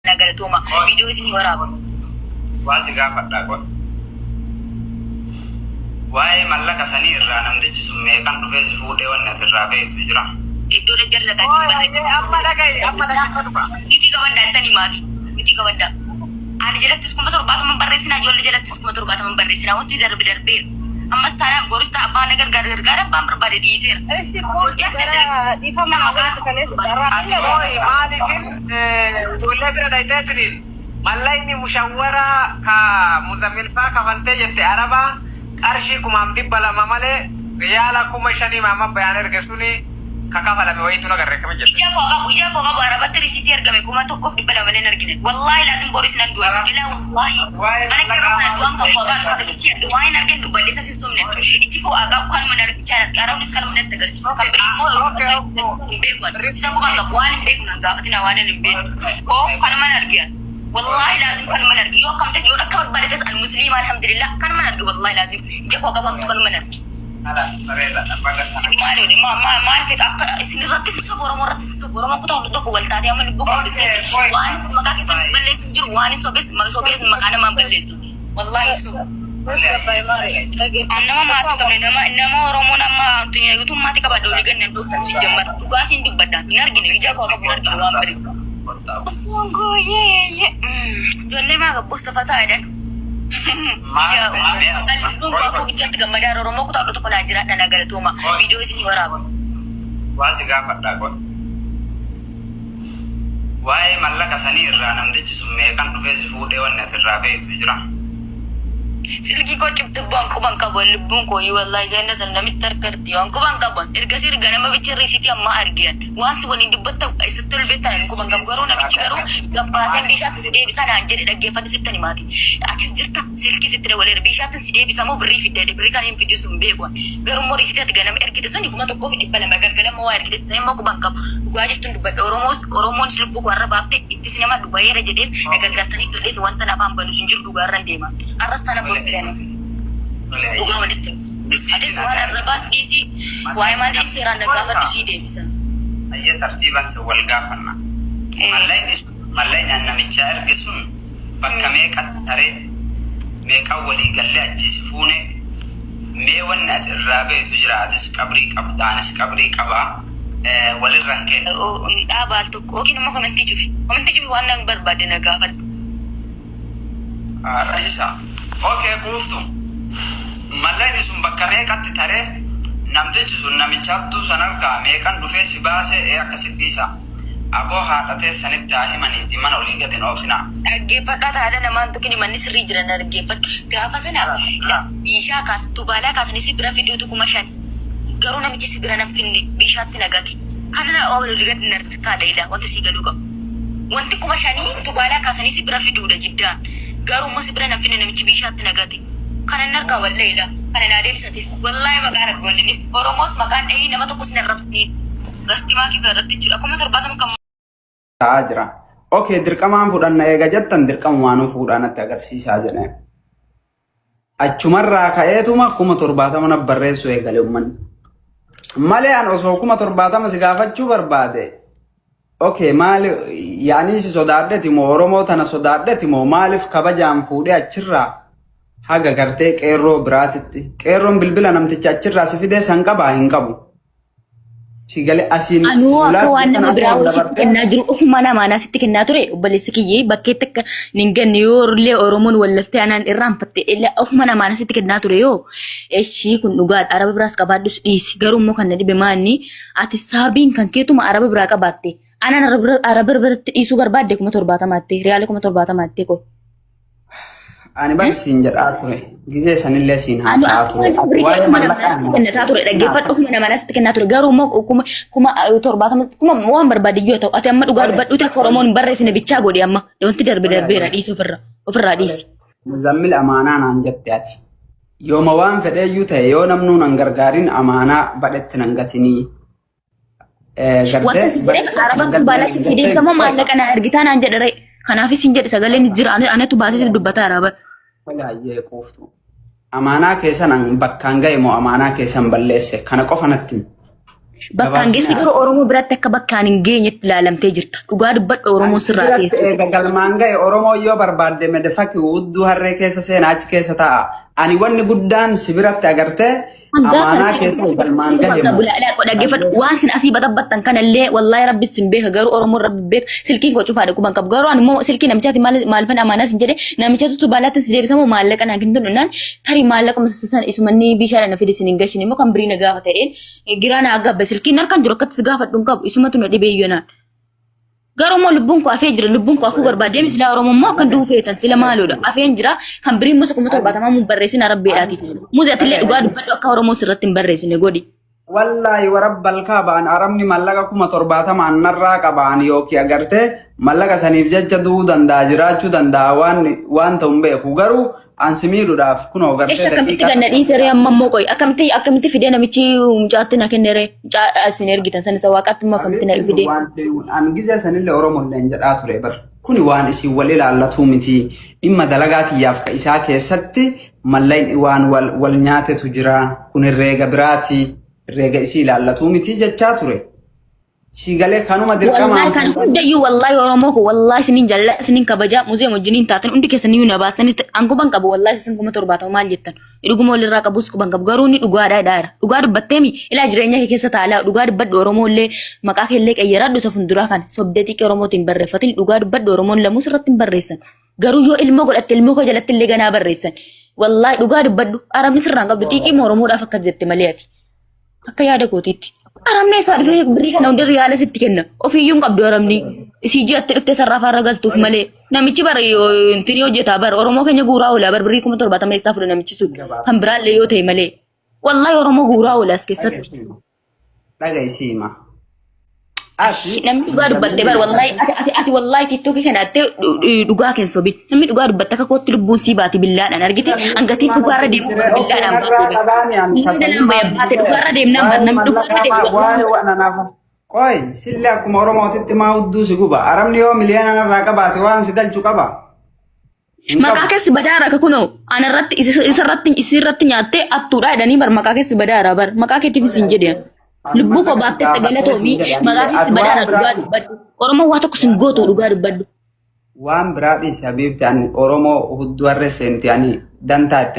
Nagaltuma video isin waraaba waasi gaafadha qol waa'ee mallaqa sanii irraa namtichi sun meeqan dhufee si fuudhee wanni asirraa beektu jira iddoo dajjalla amma dhagaye itti qabaddaatanii maatii itti qabaddaa ani jalattis kuma torbaataman barreessinaa ijoollee jalattis kuma torbaataman barreessinaa wanti darbeera ammas taanaan gorista abbaan gargaara abbaan barbaade dhiiseera maaliifin ijoollee bira dhayiteetiniin mallayni mushawwara ka muzammilfaa kafaltee jette arabaa qarshii 200 malee riyaala 5,000 maama bayaan erge suni kakafalame wayitu nagarre kama jette ija ko qabu arabatti risiti ergame 1,200 malee argine wallahi lazim boris nan du'a ila wallahi ana kira du'a ko ba ka ichi du'a ina argin du'a lesa sistomne ichi ko aga kan man argicha araw dis kan man tagarsi ka be mo be ko risa ko ga wani be ko ga wani be ko kan man argiya والله لازم كان منرق يو كم تس يو ركب بالتس المسلم الحمد لله كان منرق والله لازم جاكو قبام كان منرق خلاص فريدا بقى ما في سنرات الصبر مرات الصبر ما كنت اقول لك ولتا دي عمل بكره بس وانس ما كان بلش جر وانس وبس ما سوبيت مكان ما بلش والله سو أنا ما أتكلم إنما ورمونا ما أنتي يقولون ما تكبر دولي كنا ندوفن في جمر تقاسين دبدا نرجع نيجا كوكب نرجع وامري Sungguh ye Jone mah gabus tafata dan tunggu aku bicara dengan madara romo aku tak tahu ajaran dan agak itu mah video sini waraba waasi gaafadha qol waa'ee mallaqa sanii irraa namtichi sun meeqan dhufee si fuudhee wanni asirraa beektu jira silki ko ciptu bangku bangka bon libun ko yi wallahi ganna tan namit tarkarti bangku bangka bon irga sir gana ma bici risiti amma argian once woni dibatta ay satul betan ko bangka garo na bici garo gapasen bishat side bisa na anjere dagge fadi sittani mati akis jirta silki sitre wala bishat side bisa mo brief de brief kan in video sum be ko garo mo risiti gana ma ergi tasoni kuma to ko fi bala magar gala mo wa ergi tasoni mo ko bangka ko aji tun dubba oromon silbu ko arba afte itti sinema dubba yere jedes agar gatani to det wanta na pambanu sinjur dugaran dema arastana Bukan wanita. Ada suara lepas diisi. Wah emang diisi randa gafat diisi deh bisa. Ayah tersiban sewal gafarna. Malain an namicha ergesun. Bakka meeqat tare meeqa walii galle ajjisifune meewan atirraa beetu jiraatis qabrii qabdaanis qabrii qabaa walirran kenna. Dhaabaan tokko yookiin immoo komentii jufi waan nan barbaade na gaafadhu. Raisa. Okay, kuuftu. Mallayni sun bakka meeqatti tare namtichi sun namichaabtuu san argaa meeqan dhufee si baase akkasitti isa aboo haadhatee sanitti haa himaniiti mana olii gadi oofina. Dhaggeeffadhaa taa'adha namaan tokko manni sirrii jiran dhaggeeffadhu. Gaafa sana bishaa kaasa tubaalaa kaasanii si bira fiduutu 5,000. Garuu namichi si bira nan finne bishaatti nagati. Kana olii gadi narkaadha wanti si gaduu qabu. Wanti 5,000 tubaalaa kaasanii si bira fiduudha jiddaan. Garuu mo si bira nan finne namichi bishaatti nagati. Kana narkaa wallayla kana naa deebisatis wallahi maqaa raggolini oromos maqaan dhayii nama tokko sin arrabsanii gastimaa kee irratti jechuudha kuma 70 kam ta'aa jira. Okay, dirqamaan fudhanna eega jettan dirqama waanuu fuudhaanatti agarsiisaa jedheen. Achumarraa ka'eetuma 70 barreessu eegale uummanni. Malee an osoo 70 si gaafachuu barbaade. Okay, maali yaani si sodaadheeti moo Oromoo tana sodaadheeti moo maaliif kabajaan fuudhee achirraa haga gartee qeerroo biraatitti qeerroon bilbila namticha achirraa si fidee san qabaa hin qabu. Si galee asiin akka waan nama biraa walitti kennaa jiru ofuma namaa sitti kennaa ture obboleessi kiyyee bakkeetti akka ninganne yoo illee Oromoon wallaftee anaan irraanfatte illee ofuma namaa sitti kennaa ture yoo eeshii kun dhugaadha araba biraas qabaadhus dhiisi garuu immoo kan na dhibe maanni ati saabiin kan keetuma araba biraa qabaatte anaan araba biratti dhiisuu barbaadde 70,000 riyaala 70,000 ko. Ani barsiin jedhaa ture gizee sanillee siin haasaa ture waa'ee mallaqaa ture dhaggeeffadhu ofuma namaa sitti kennaa ture garuu immoo kuma 70 kuma waan barbaade yoo ta'u ati amma dhugaa dubbadhuuti akka Oromoon barreessine bichaa godhe amma wanti darbeera dhiisi ofirraa dhiisi. Muzammil amaanaa naan jette ati yooma waan fedheeyyuu ta'e yoo namnuu nan gargaarin amaanaa badhetti nan gatinii. Wanta si jedhe arabaan kun baalatti si deekama maallaqa na argitaa naan jedhe kanaafis hin jedhe sagaleen jira anatu baasee dubbata araba. Walaayyee quuftu. Amaanaa keessan bakkaan ga'e moo amaanaa keessan balleesse kana qofa natti. Bakkaan geessi garuu Oromoo biratti akka bakkaan hin geenyetti ilaalamtee jirta. Dhugaa dubbadhu Oromoo sirraa keessa. Galmaan ga'e Oromoo yoo barbaadde medefaki wudduu harree keessa seenaa achi keessa taa'a. Ani wanni guddaan si biratti agartee amaanaa keessa galmaan ga'e. Dhaggeeffadhu waan sin asii baxabbattan kanallee wallaahi rabbi sin beeka garuu Oromoo rabbi beeka silkiin koo cufaadha quban qabu garuu ani immoo silkii namichaati maalfan amaanaa sin jedhe namichatu baalaatti si deebisamu maallaqa naa kennu naan tarii maallaqa musasisan isumanni bishaan na fide sin hin gashin immoo kan birii na gaafa ta'een giraan agabbe silkiin harkaan jiru akkatti si gaafadhu hin qabu isumatu na dhibee iyyoo naan. Garuu immoo lubbuun koo afee jira lubbuun koo afuu barbaadee silaa Oromoo immoo akkan du'u feetan sila maaloodha afeen jira kan biriin musa kuma torbaatamaa mun barreessin arabbeedhaati. Muzi atillee dhugaa dubbadhu akka Oromoo sirratti hin barreessine godhi. Wallahi warabbal kaabaan arabni mallaqa 70 narraa qabaan yookiin agartee mallaqa saniif jecha du'uu danda'a jiraachuu danda'a waan ta'u hin beeku garuu ansimiidhuudhaaf kunoo gartee akkamitti ganna dhiisee amma immoo qoy akkamitti fidee namichi mucaatti na kennere isin ergitan san isa waaqatti immoo akkamitti na fidee. An gizee sanillee Oromoolleen jedhaa ture bar kuni waan isin wal ilaallatu miti dhimma dalagaa kiyyaaf ka isaa keessatti mallayni waan wal nyaatetu jira kun herreega biraati. Rega isi ilaallatu miti jechaa ture. Si galee kanuma dirqamaa. Wallahi kan hundayyuu wallahi Oromoo ko wallahi sinin jalla sinin kabaja muuzee wajjiniin taatan hundi keessanii na baasanii ankuban qabu wallahi sin kuma torbaatama maal jettan. Dhuguma walirraa qabus kuban qabu garuu ni dhugaadhaa dhaara. Dhugaa dubbatteemi ilaa jireenya kee keessa taala dhugaa dubbadhu Oromoo illee maqaa kee illee qayyaradhu isa funduraa kan sobdee xiqqee Oromootiin barreeffatin dhugaa dubbadhu Oromoon lamuu sirratti hin barreessan. Garuu yoo ilmoo godhatte ilmoo koo jalatti illee ganaa barreessan. Wallahi dhugaa dubbadhu arabni sirraan qabdu xiqqii Oromoodhaaf akkas jette malee ati. Akka yaada kootiitti. Aramni isaa dhufee birii kana hundi riyaala sitti kenna. Ofiiyyuu hin qabdu aramni. Isii ji'atti dhuftee sarraafaa irra galtuuf malee. Namichi bara intini hojjetaa bara Oromoo keenya guuraa oola bara birii 70 eessaa fuudhe namichi sun. Kan biraallee yoo ta'e malee. Wallahi Oromoo guuraa oola as keessatti. Dhaga'iisii hima. Namni dhugaa dubbatte bara wallahi ati wallahi TikTok kana atte dhugaa keen sobi. Namni dhugaa dubbatte akka kootti lubbuun sii baati billaadhaan argite hangatiin dhugaarra deemu billaadhaan baate dhugaarra deemnaan bar namni dhugaarra deemu. Qoy sillee akkuma Oromootitti maa hudduu si guba arabni yoo miliyoona narraa qabaate waan si galchu qaba. Maqaa keessi badaara akka kunoo anarratti isirratti nyaattee attuudha jedhanii bar maqaa keessi badaara bar maqaa keetiif isin jedhan. Lubbu ko baaftee galatoomi maqaa keessi badaara dhugaa dubbadhu. Oromoo waa tokko sin gootu dhugaa dubbadhu. Waan biraa dhiisa beekte ani Oromoo hudduu harree seenti ani dantaa itti